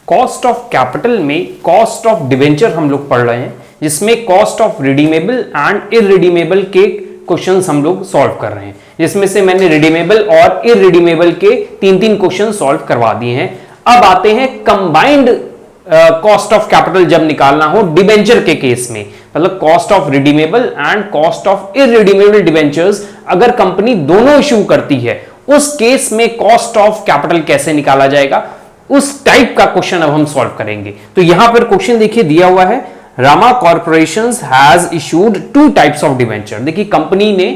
Cost of capital में cost of debenture हम लोग पढ़ रहे हैं, जिसमें cost of redeemable and irredeemable के क्वेश्चंस हम लोग सॉल्व कर रहे हैं, जिसमें से मैंने रिडीमेबल और इररिडीमेबल के 3 क्वेश्चन सॉल्व करवा दिए हैं। अब आते हैं कंबाइंड कॉस्ट ऑफ कैपिटल जब निकालना हो डिबेंचर के केस में, मतलब cost of redeemable and cost of irredeemable debentures अगर कंपनी दोनों इश्यू करती है, उस केस में कॉस्ट ऑफ कैपिटल कैसे निकाला जाएगा, उस टाइप का क्वेश्चन अब हम सॉल्व करेंगे। तो यहां पर क्वेश्चन देखिए दिया हुआ है, Rama corporations has issued 2 types of debenture. देखिए कंपनी ने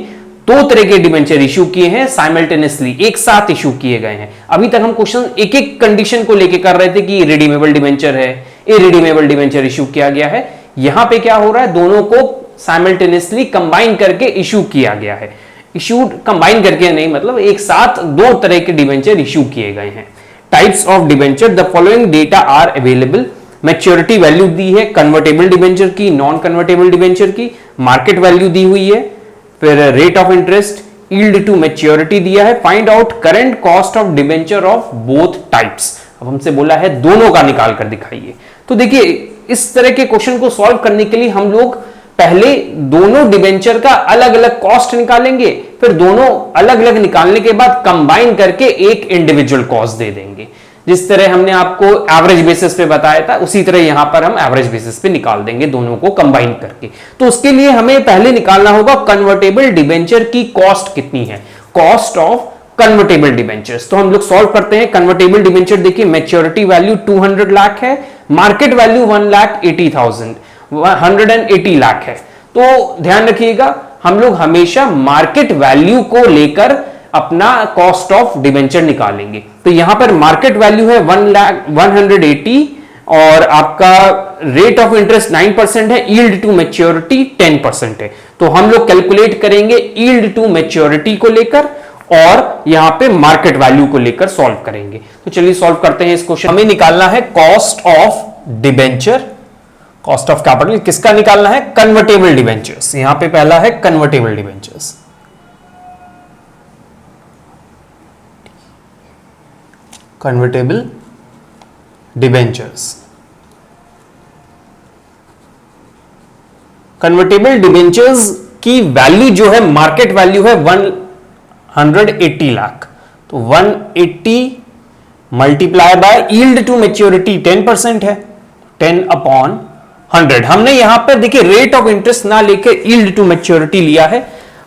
2 तरह के डिबेंचर इशू किए हैं, साइमल्टेनियसली एक साथ इशू किए गए हैं। अभी तक हम क्वेश्चन एक एक कंडीशन को लेके कर रहे थे कि रिडीमेबल डिबेंचर है, इररिडीमेबल डिबेंचर इशू किया गया है। यहां पे क्या हो रहा है, दोनों को साइमल्टेनियसली कंबाइन करके इशू किया गया है। इशूड कंबाइन करके नहीं, मतलब एक साथ 2 तरह के डिबेंचर इशू किए गए हैं। Types of debenture, the following data are available. Maturity value दी है कन्वर्टेबल डिबेंचर की, नॉन कन्वर्टेबल डिबेंचर की, मार्केट वैल्यू दी हुई है, फिर rate of interest, yield to maturity दिया है, find out current cost of debenture of both types. अब हमसे बोला है दोनों का निकाल कर दिखाइए। तो देखिए इस तरह के क्वेश्चन को सॉल्व करने के लिए हम लोग पहले दोनों डिबेंचर का अलग अलग कॉस्ट निकालेंगे, फिर दोनों अलग अलग निकालने के बाद कंबाइन करके एक इंडिविजुअल कॉस्ट दे देंगे। जिस तरह हमने आपको एवरेज बेसिस पे बताया था, उसी तरह यहां पर हम एवरेज बेसिस पे निकाल देंगे दोनों को कंबाइन करके। तो उसके लिए हमें पहले निकालना होगा कन्वर्टेबल डिबेंचर की कॉस्ट कितनी है, कॉस्ट ऑफ कन्वर्टेबल डिबेंचर्स। तो हम लोग सॉल्व करते हैं। कन्वर्टेबल डिबेंचर देखिए मैच्योरिटी वैल्यू 200 लाख है, मार्केट वैल्यू 1,80,000 180 लाख है। तो ध्यान रखिएगा हम लोग हमेशा मार्केट वैल्यू को लेकर अपना कॉस्ट ऑफ डिबेंचर निकालेंगे। तो यहां पर मार्केट वैल्यू है 1,180 और आपका रेट ऑफ इंटरेस्ट 9% है, यील्ड टू मैच्योरिटी 10% है। तो हम लोग कैलकुलेट करेंगे यील्ड टू मैच्योरिटी को लेकर और यहां पे मार्केट वैल्यू को लेकर सॉल्व करेंगे। तो चलिए सॉल्व करते हैं इस क्वेश्चन। हमें निकालना है cost of debenture, cost of capital किसका निकालना है, कन्वर्टेबल डिबेंचर्स। यहां पे पहला है convertible debentures. Convertible debentures, convertible debentures की वैल्यू जो है मार्केट वैल्यू है 180 लाख। तो 180 multiply by yield to maturity 10% है, 10/100। हमने यहां पर देखिए रेट ऑफ इंटरेस्ट ना लेके यील्ड टू मैच्योरिटी लिया है।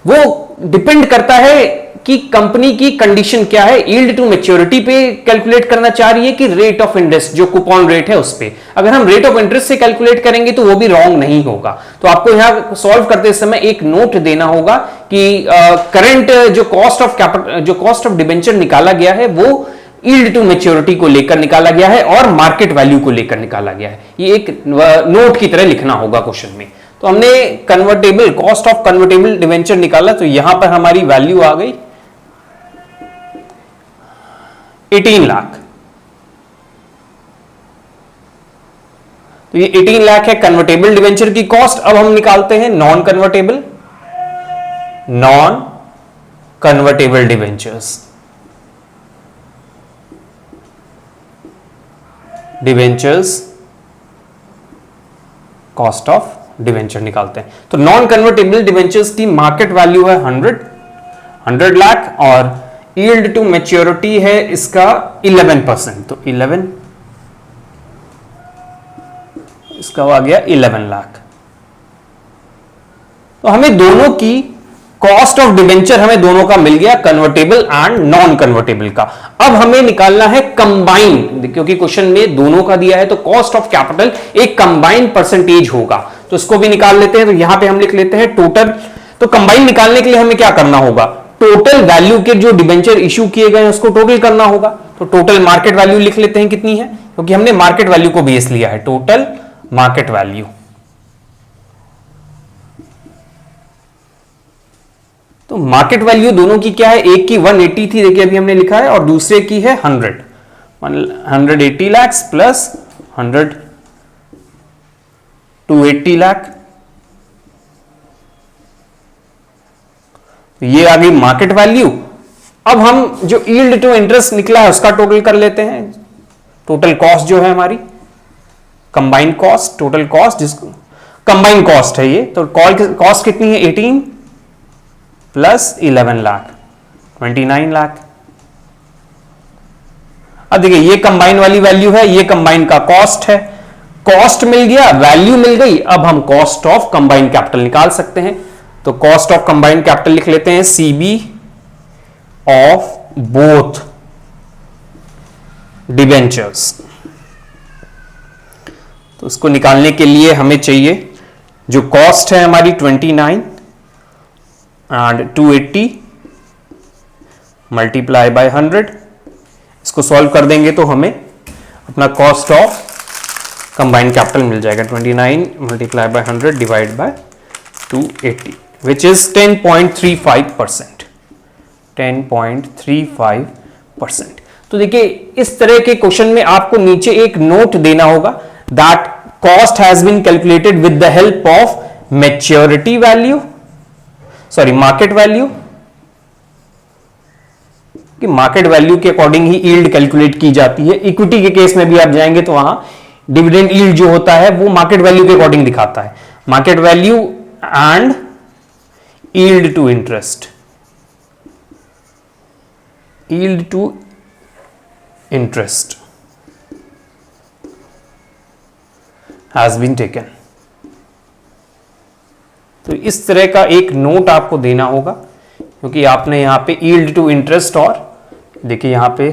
वो डिपेंड करता है कि कंपनी की कंडीशन क्या है, यील्ड टू मैच्योरिटी पे कैलकुलेट करना चाह रही है कि रेट ऑफ इंटरेस्ट जो कूपन रेट है उस पे। अगर हम रेट ऑफ इंटरेस्ट से कैलकुलेट करेंगे तो वो भी रॉन्ग नहीं होगा। तो आपको यहां सॉल्व करते समय एक नोट देना होगा कि करंट जो कॉस्ट ऑफ कैपिटल, जो कॉस्ट ऑफ डिबेंचर निकाला गया है वो यील्ड टू मैच्योरिटी को लेकर निकाला गया है और मार्केट वैल्यू को लेकर निकाला गया है। ये एक नोट की तरह लिखना होगा क्वेश्चन में। तो हमने convertible cost of convertible debenture निकाला, तो यहां पर हमारी वैल्यू आ गई 18 लाख। तो ये 18 लाख है कन्वर्टेबल डिबेंचर की कॉस्ट। अब हम निकालते हैं non convertible, non convertible debentures, debentures cost of debenture निकालते हैं। तो नॉन कन्वर्टेबल डिबेंचर्स की मार्केट वैल्यू है 100 लाख और यील्ड टू मैच्योरिटी है इसका 11%। तो 11 इसका आ गया 11 लाख। तो हमें दोनों की कॉस्ट ऑफ डिबेंचर हमें दोनों का मिल गया, कन्वर्टेबल एंड नॉन कन्वर्टेबल का। अब हमें निकालना है कंबाइन, क्योंकि क्वेश्चन में दोनों का दिया है तो कॉस्ट ऑफ कैपिटल एक कंबाइन परसेंटेज होगा। तो इसको भी निकाल लेते हैं। तो यहां पे हम लिख लेते हैं टोटल। तो कंबाइन निकालने के लिए हमें क्या करना होगा, टोटल वैल्यू के जो डिबेंचर इश्यू किए गए हैं उसको टोटल करना होगा। तो टोटल मार्केट वैल्यू लिख लेते हैं कितनी है, क्योंकि हमने मार्केट वैल्यू को बेस लिया है, टोटल मार्केट वैल्यू। तो मार्केट वैल्यू दोनों की क्या है, एक की 180 थी देखिए अभी हमने लिखा है और दूसरे की है 180 लाख प्लस 100 280 लाख। ये आ गई मार्केट वैल्यू। अब हम जो यील्ड टू इंटरेस्ट निकला है उसका टोटल कर लेते हैं। टोटल कॉस्ट जो है हमारी, कंबाइंड कॉस्ट, टोटल कॉस्ट जिसको कंबाइंड कॉस्ट है ये, तो कॉस्ट कितनी है 18 प्लस 11 लाख 29 लाख। अब देखिए ये कंबाइन वाली वैल्यू है, ये कंबाइन का कॉस्ट है, कॉस्ट मिल गया, वैल्यू मिल गई, अब हम कॉस्ट ऑफ कंबाइंड कैपिटल निकाल सकते हैं। तो कॉस्ट ऑफ कंबाइंड कैपिटल लिख लेते हैं सीबी ऑफ बोथ डिबेंचर्स। तो इसको निकालने के लिए हमें चाहिए जो कॉस्ट है हमारी 29 एंड 280 मल्टीप्लाई बाय 100, इसको सॉल्व कर देंगे तो हमें अपना कॉस्ट ऑफ कंबाइंड कैपिटल मिल जाएगा 29 multiply by 100 divide by 280 which is 10.35%। 10.35%। तो देखिए इस तरह के क्वेश्चन में आपको नीचे एक नोट देना होगा that cost has been calculated with the help of maturity value, sorry market value, कि मार्केट वैल्यू के अकॉर्डिंग ही यील्ड कैलकुलेट की जाती है। इक्विटी के केस में भी आप जाएंगे तो वहां डिविडेंड यील्ड जो होता है वो मार्केट वैल्यू के अकॉर्डिंग दिखाता है, market value and yield to interest, yield to interest has been taken. तो इस तरह का एक नोट आपको देना होगा क्योंकि आपने यहां पे यील्ड टू इंटरेस्ट और देखिए यहां पे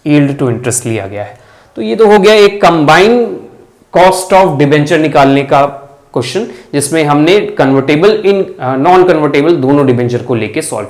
यील्ड टू इंटरेस्ट लिया गया है। तो ये तो हो गया एक कंबाइंड कॉस्ट ऑफ डिबेंचर निकालने का क्वेश्चन जिसमें हमने कन्वर्टेबल इन नॉन कन्वर्टेबल दोनों डिबेंचर को लेके सॉल्व